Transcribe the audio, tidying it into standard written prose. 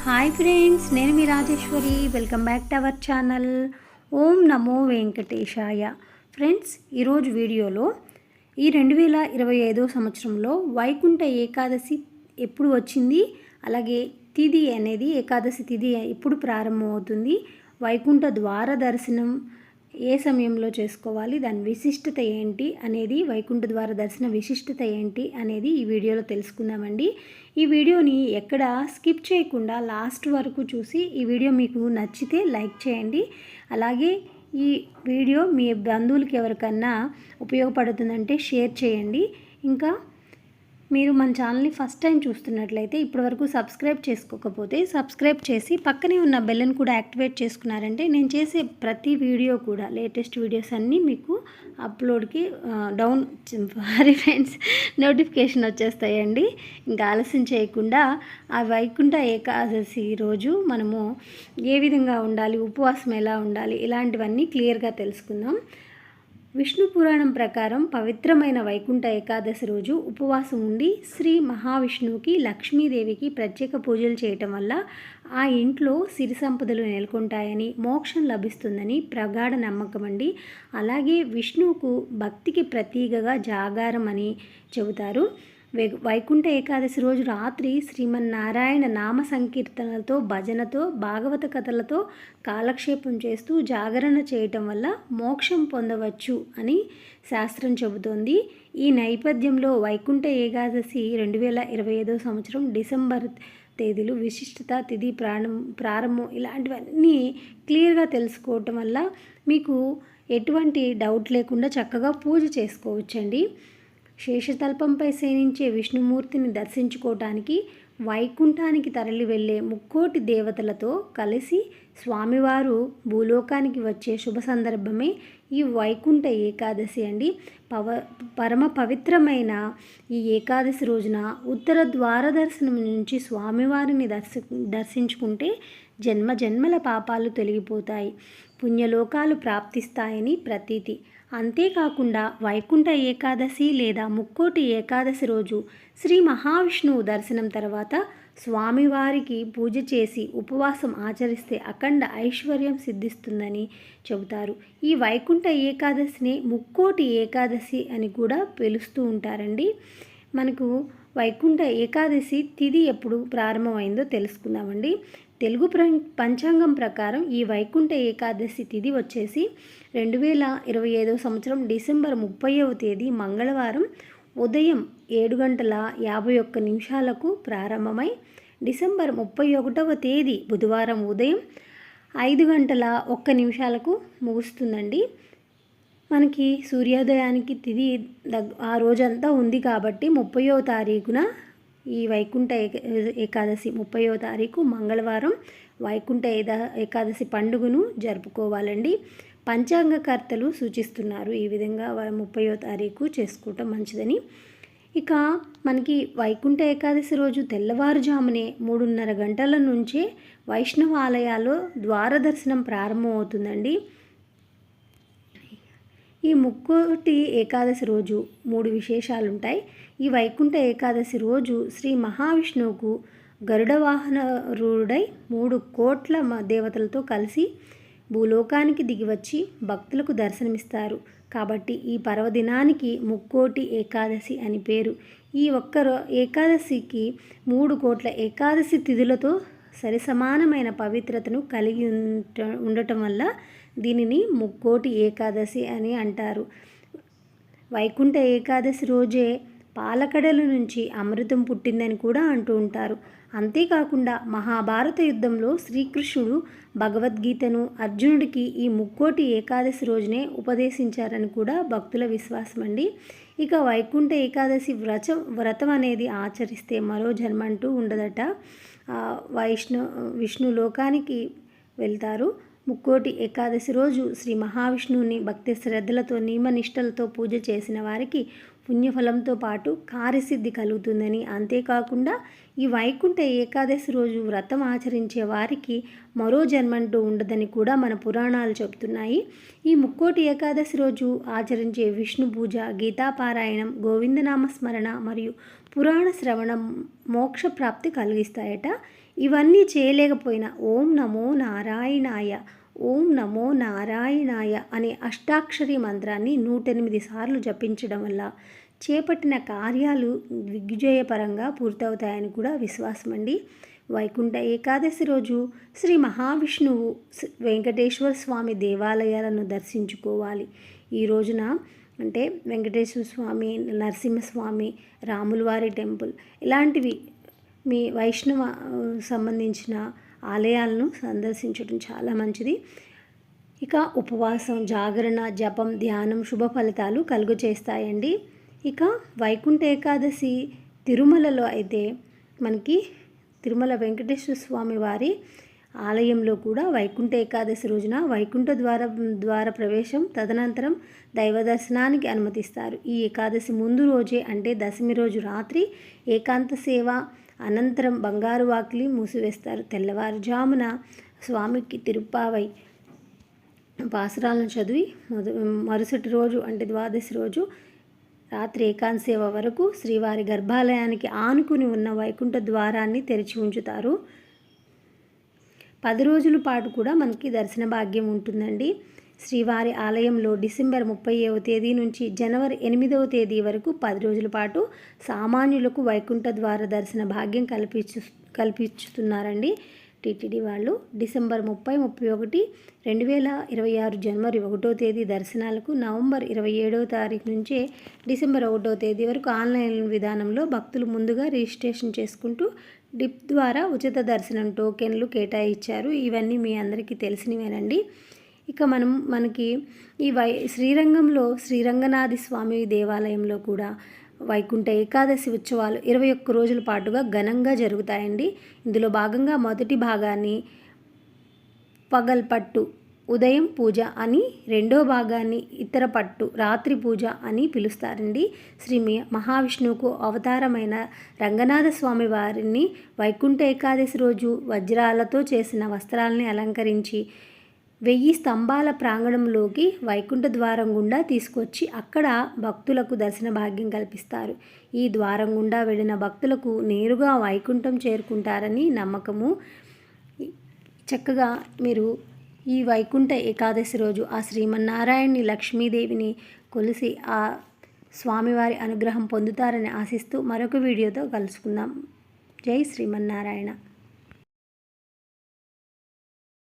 Hi friends, నేను మీ Rajeshwari. Welcome back to our channel. ఓం నమో వెంకటేశాయ. ఫ్రెండ్స్, ఈరోజు వీడియోలో ఈ 2025 సంవత్సరంలో వైకుంఠ ఏకాదశి ఎప్పుడు వచ్చింది, అలాగే తిథి అనేది ఏకాదశి తిథి ఎప్పుడు ప్రారంభమవుతుంది, వైకుంఠ ద్వార దర్శనం ఏ సమయంలో చేసుకోవాలి, దాని విశిష్టత ఏంటి అనేది, వైకుంఠ ద్వార దర్శన విశిష్టత ఏంటి అనేది ఈ వీడియోలో తెలుసుకుందామండి. ఈ వీడియోని ఎక్కడ స్కిప్ చేయకుండా లాస్ట్ వరకు చూసి ఈ వీడియో మీకు నచ్చితే లైక్ చేయండి. అలాగే ఈ వీడియో మీ బంధువులకి ఎవరికన్నా ఉపయోగపడుతుందంటే షేర్ చేయండి. ఇంకా మీరు మన ఛానల్ని ఫస్ట్ టైం చూస్తున్నట్లయితే ఇప్పటివరకు సబ్స్క్రైబ్ చేసుకోకపోతే సబ్స్క్రైబ్ చేసి పక్కనే ఉన్న బెల్ని కూడా యాక్టివేట్ చేసుకున్నారంటే నేను చేసే ప్రతి వీడియో కూడా, లేటెస్ట్ వీడియోస్ అన్నీ మీకు అప్లోడ్కి ఫ్రెండ్స్ నోటిఫికేషన్ వచ్చేస్తాయండి. ఇంకా ఆలస్యం చేయకుండా ఆ వైకుంఠ ఏకాదశి రోజు మనము ఏ విధంగా ఉండాలి, ఉపవాసం ఎలా ఉండాలి, ఇలాంటివన్నీ క్లియర్గా తెలుసుకుందాం. విష్ణు పురాణం ప్రకారం పవిత్రమైన వైకుంఠ ఏకాదశి రోజు ఉపవాసం ఉండి శ్రీ మహావిష్ణువుకి, లక్ష్మీదేవికి ప్రత్యేక పూజలు చేయటం వల్ల ఆ ఇంట్లో సిరి సంపదలు నెలకొంటాయని, మోక్షం లభిస్తుందని ప్రగాఢ నమ్మకం అండి. అలాగే విష్ణువుకు భక్తికి ప్రతీకగా జాగారం అని చెబుతారు. వైకుంఠ ఏకాదశి రోజు రాత్రి శ్రీమన్నారాయణ నామ సంకీర్తనలతో, భజనతో, భాగవత కథలతో కాలక్షేపం చేస్తూ జాగరణ చేయటం వల్ల మోక్షం పొందవచ్చు అని శాస్త్రం చెబుతోంది. ఈ నేపథ్యంలో వైకుంఠ ఏకాదశి 2025 సంవత్సరం డిసెంబర్ తేదీలు, విశిష్టత, తిథి ప్రారంభం ఇలాంటివన్నీ క్లియర్గా తెలుసుకోవటం వల్ల మీకు ఎటువంటి డౌట్ లేకుండా చక్కగా పూజ చేసుకోవచ్చండి. శేషతల్పంపై శయనించే విష్ణుమూర్తిని దర్శించుకోవటానికి వైకుంఠానికి తరలి వెళ్ళే ముక్కోటి దేవతలతో కలిసి స్వామివారు భూలోకానికి వచ్చే శుభ సందర్భమే ఈ వైకుంఠ ఏకాదశి అండి. పరమ పవిత్రమైన ఈ ఏకాదశి రోజున ఉత్తర ద్వార దర్శనం నుంచి స్వామివారిని దర్శించుకుంటే జన్మ జన్మల పాపాలు తొలగిపోతాయి, పుణ్యలోకాలు ప్రాప్తిస్తాయని ప్రతీతి. అంతేకాకుండా వైకుంఠ ఏకాదశి లేదా ముక్కోటి ఏకాదశి రోజు శ్రీ మహావిష్ణువు దర్శనం తర్వాత స్వామివారికి పూజ చేసి ఉపవాసం ఆచరిస్తే అఖండ ఐశ్వర్యం సిద్ధిస్తుందని చెబుతారు. ఈ వైకుంఠ ఏకాదశిని ముక్కోటి ఏకాదశి అని కూడా పిలుస్తూ ఉంటారండి. మనకు వైకుంఠ ఏకాదశి తిథి ఎప్పుడు ప్రారంభమైందో తెలుసుకుందామండి. తెలుగు పంచాంగం ప్రకారం ఈ వైకుంఠ ఏకాదశి తిథి వచ్చేసి 2025 సంవత్సరం డిసెంబర్ 30వ తేదీ మంగళవారం ఉదయం 7:51 ప్రారంభమై డిసెంబర్ 31వ తేదీ బుధవారం ఉదయం 5:01 ముగుస్తుందండి. మనకి సూర్యోదయానికి తిథి ఆ రోజంతా ఉంది కాబట్టి 30వ తారీఖున ఈ వైకుంఠ ఏకాదశి 30వ తారీఖు మంగళవారం వైకుంఠ ఏకాదశి పండుగను జరుపుకోవాలండి. పంచాంగకర్తలు సూచిస్తున్నారు ఈ విధంగా 30వ తారీఖు చేసుకోవటం మంచిదని. ఇక మనకి వైకుంఠ ఏకాదశి రోజు తెల్లవారుజామునే 3:30 గంటల నుంచే వైష్ణవ ఆలయాల్లో ద్వార దర్శనం ప్రారంభమవుతుందండి. ఈ ముక్కోటి ఏకాదశి రోజు 3 విశేషాలుంటాయి. ఈ వైకుంఠ ఏకాదశి రోజు శ్రీ మహావిష్ణువుకు గరుడ వాహనరూఢుడై 3 కోట్ల దేవతలతో కలిసి భూలోకానికి దిగివచ్చి భక్తులకు దర్శనమిస్తారు. కాబట్టి ఈ పర్వదినానికి ముక్కోటి ఏకాదశి అని పేరు. ఈ ఒక్క ఏకాదశికి 3 కోట్ల ఏకాదశి తిథులతో సరిసమానమైన పవిత్రతను కలిగి ఉండటం వల్ల దీనిని ముక్కోటి ఏకాదశి అని అంటారు. వైకుంఠ ఏకాదశి రోజే పాలకడల నుంచి అమృతం పుట్టిందని కూడా అంటూ ఉంటారు. అంతేకాకుండా మహాభారత యుద్ధంలో శ్రీకృష్ణుడు భగవద్గీతను అర్జునుడికి ఈ ముక్కోటి ఏకాదశి రోజునే ఉపదేశించారని కూడా భక్తుల విశ్వాసం అండి. ఇక వైకుంఠ ఏకాదశి వ్రతం అనేది ఆచరిస్తే మరో జన్మంటూ ఉండదట. విష్ణు లోకానికి వెళ్తారు. ముక్కోటి ఏకాదశి రోజు శ్రీ మహావిష్ణువుని భక్తి శ్రద్ధలతో, నియమనిష్టలతో పూజ చేసిన వారికి పుణ్యఫలంతో పాటు కార్యసిద్ధి కలుగుతుందని, అంతేకాకుండా ఈ వైకుంఠ ఏకాదశి రోజు వ్రతం ఆచరించే వారికి మరో జన్మంటూ ఉండదని కూడా మన పురాణాలు చెబుతున్నాయి. ఈ ముక్కోటి ఏకాదశి రోజు ఆచరించే విష్ణు పూజ, గీతాపారాయణం, గోవిందనామ స్మరణ మరియు పురాణ శ్రవణం మోక్ష ప్రాప్తి కలిగిస్తాయట. ఇవన్నీ చేయలేకపోయినా ఓం నమో నారాయణాయ, ఓం నమో నారాయణాయ అనే అష్టాక్షరి మంత్రాన్ని 108 సార్లు జపించడం వల్ల చేపట్టిన కార్యాలు దిగ్విజయపరంగా పూర్తవుతాయని కూడా విశ్వాసం అండి. వైకుంఠ ఏకాదశి రోజు శ్రీ మహావిష్ణువు, వెంకటేశ్వర స్వామి దేవాలయాలను దర్శించుకోవాలి. ఈ రోజున అంటే వెంకటేశ్వర స్వామి, నరసింహస్వామి, రాములవారి టెంపుల్ ఇలాంటివి మీ వైష్ణవ సంబంధించిన ఆలయాలను సందర్శించడం చాలా మంచిది. ఇక ఉపవాసం, జాగరణ, జపం, ధ్యానం శుభ ఫలితాలు కలుగు చేస్తాయండి. ఇక వైకుంఠ ఏకాదశి తిరుమలలో అయితే మనకి తిరుమల వెంకటేశ్వర స్వామి వారి ఆలయంలో కూడా వైకుంఠ ఏకాదశి రోజున వైకుంఠ ద్వార ప్రవేశం, తదనంతరం దైవ దర్శనానికి అనుమతిస్తారు. ఈ ఏకాదశి ముందు రోజే అంటే దశమి రోజు రాత్రి ఏకాంత సేవ, అనంతరం బంగారు వాకిలి మూసివేస్తారు. తెల్లవారుజామున స్వామికి తిరుప్పావై పాసురాలను చదివి మరుసటి రోజు అంటే ద్వాదశి రోజు రాత్రి ఏకాంత సేవ వరకు శ్రీవారి గర్భాలయానికి ఆనుకుని ఉన్న వైకుంఠ ద్వారాన్ని తెరిచి ఉంచుతారు. 10 రోజుల పాటు కూడా మనకి దర్శన భాగ్యం ఉంటుందండి. శ్రీవారి ఆలయంలో డిసెంబర్ 30వ తేదీ నుంచి జనవరి 8వ తేదీ వరకు 10 రోజుల పాటు సామాన్యులకు వైకుంఠ ద్వార దర్శన భాగ్యం కల్పించుతున్నారండి టీటీడీ వాళ్ళు. డిసెంబర్ 30, 31, 2026 జనవరి 1వ తేదీ దర్శనాలకు నవంబర్ 27వ తారీఖు నుంచే డిసెంబర్ 1వ తేదీ వరకు ఆన్లైన్ విధానంలో భక్తులు ముందుగా రిజిస్ట్రేషన్ చేసుకుంటూ డిప్ ద్వారా ఉచిత దర్శనం టోకెన్లు కేటాయించారు. ఇవన్నీ మీ అందరికీ తెలిసినవేనండి. ఇక మనకి ఈ శ్రీరంగంలో శ్రీరంగనాథి స్వామి దేవాలయంలో కూడా వైకుంఠ ఏకాదశి ఉత్సవాలు 21 రోజుల పాటుగా ఘనంగా జరుగుతాయండి. ఇందులో భాగంగా మొదటి భాగాన్ని పగల్పట్టు ఉదయం పూజ అని, రెండో భాగాన్ని ఇతర పట్టు రాత్రి పూజ అని పిలుస్తారండి. శ్రీ మహావిష్ణువుకు అవతారమైన రంగనాథ స్వామి వారిని వైకుంఠ ఏకాదశి రోజు వజ్రాలతో చేసిన వస్త్రాలని అలంకరించి 1000 స్తంభాల ప్రాంగణంలోకి వైకుంఠ ద్వారం గుండా తీసుకొచ్చి అక్కడ భక్తులకు దర్శన భాగ్యం కల్పిస్తారు. ఈ ద్వారం గుండా వెళ్ళిన భక్తులకు నేరుగా వైకుంఠం చేరుకుంటారని నమ్మకము. చక్కగా మీరు ఈ వైకుంఠ ఏకాదశి రోజు ఆ శ్రీమన్నారాయణని, లక్ష్మీదేవిని కొలిసి ఆ స్వామివారి అనుగ్రహం పొందుతారని ఆశిస్తూ మరొక వీడియోతో కలుసుకుందాం. జై శ్రీమన్నారాయణ.